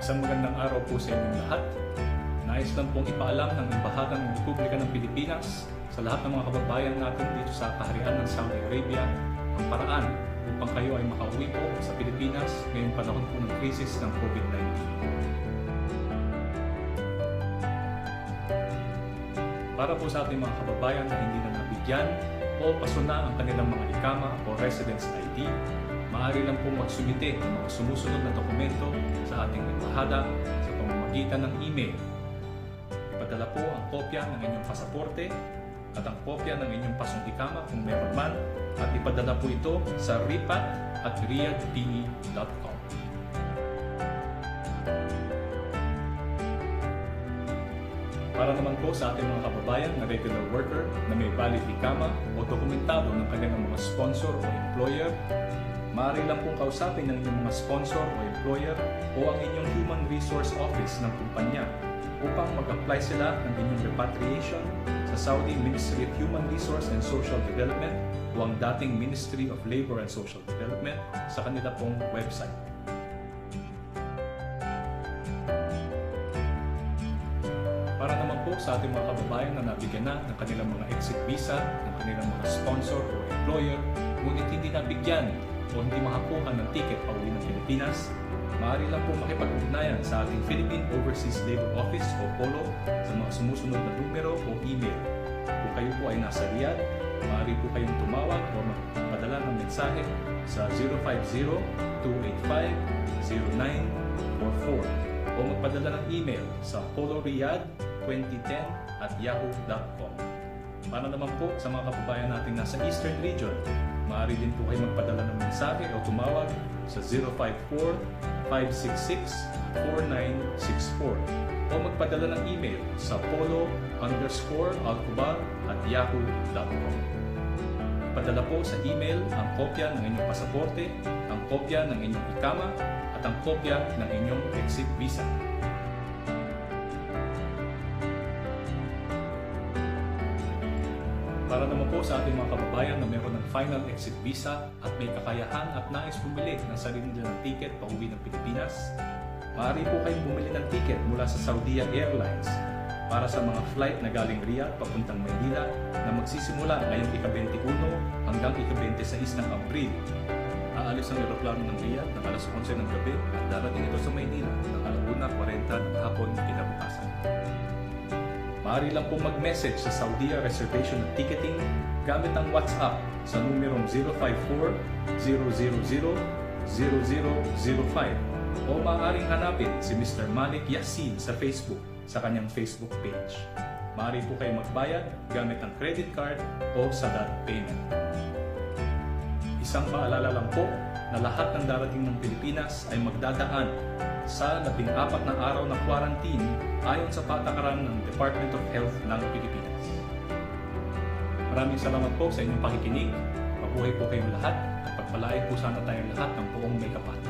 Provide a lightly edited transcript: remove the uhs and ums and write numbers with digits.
Isang magandang araw po sa inyong lahat. Nais lang pong ipaalam ng Embahada ng Republika ng Pilipinas sa lahat ng mga kababayan natin dito sa Kaharian ng Saudi Arabia ang paraan upang kayo ay makauwi po sa Pilipinas ngayong panahon po ng krisis ng COVID-19. Para po sa ating mga kababayan na hindi na nabigyan o pasuna ang kanilang mga ikama o residence ID, maaari lang pong magsumite ng mga sumusunod na dokumento sa ating embahada sa pamamagitan ng email. Ipadala po ang kopya ng inyong pasaporte at ang kopya ng inyong pasong ikama kung meron man, at ipadala po ito sa ripat@riyadpe.com. Para naman po sa ating mga kababayan na regular worker na may valid ikama o dokumentado ng kanilang mga sponsor o employer, maaari lang pong kausapin ng inyong mga sponsor o employer o ang inyong Human Resource Office ng kumpanya upang mag-apply sila ng inyong repatriation sa Saudi Ministry of Human Resource and Social Development o ang dating Ministry of Labor and Social Development sa kanila pong website. Para naman po sa ating mga kababayan na nabigyan na ng kanilang mga exit visa, ng kanilang mga sponsor o employer, ngunit hindi nabigyan o hindi makakuha ng ticket pauwi ng Pilipinas, maaari lang po makipag-ugnayan sa ating Philippine Overseas Labor Office o POLO sa mga sumusunod na numero o email. Kung kayo po ay nasa Riyadh, maaari po kayong tumawag o magpadala ng mensahe sa 050-285-0944 o magpadala ng email sa poloriyadh2010@yahoo.com. Para naman po sa mga kababayan nating nasa Eastern Region, maaari din po kayo magpadala ng mensahe o tumawag sa 054-566-4964 o magpadala ng email sa polo_alcobar@yahoo.com. Padala po sa email ang kopya ng inyong pasaporte, ang kopya ng inyong ikama, at ang kopya ng inyong exit visa. Para naman po sa ating mga kababayan na mayroon ng final exit visa at may kakayahan at nais bumili ng sarili nila ng ticket pauwi ng Pilipinas, maaari po kayong bumili ng ticket mula sa Saudia Airlines para sa mga flight na galing Riyadh papuntang Maynila na magsisimula ngayong ika-21 hanggang ika-26 ng Abril. Aalis ang eroplano ng Riyadh ng alas 11 ng gabi at darating ito sa Maynila ng 1:40 ng hapon kinabukasan. Maaari lang pong mag-message sa Saudia Reservation and Ticketing gamit ang WhatsApp sa numerong 054-000-0005 o maaaring hanapin si Mr. Malik Yassin sa Facebook sa kanyang Facebook page. Maaari po kayo magbayad gamit ang credit card o Sadat payment. Isang paalala lang po na lahat ng darating ng Pilipinas ay magdadaan sa 14 na araw na quarantine ayon sa patakaran ng Department of Health ng Pilipinas. Maraming salamat po sa inyong pakikinig. Mabuhay po kayong lahat at pagpalain po sana tayong lahat ng buong may kapal.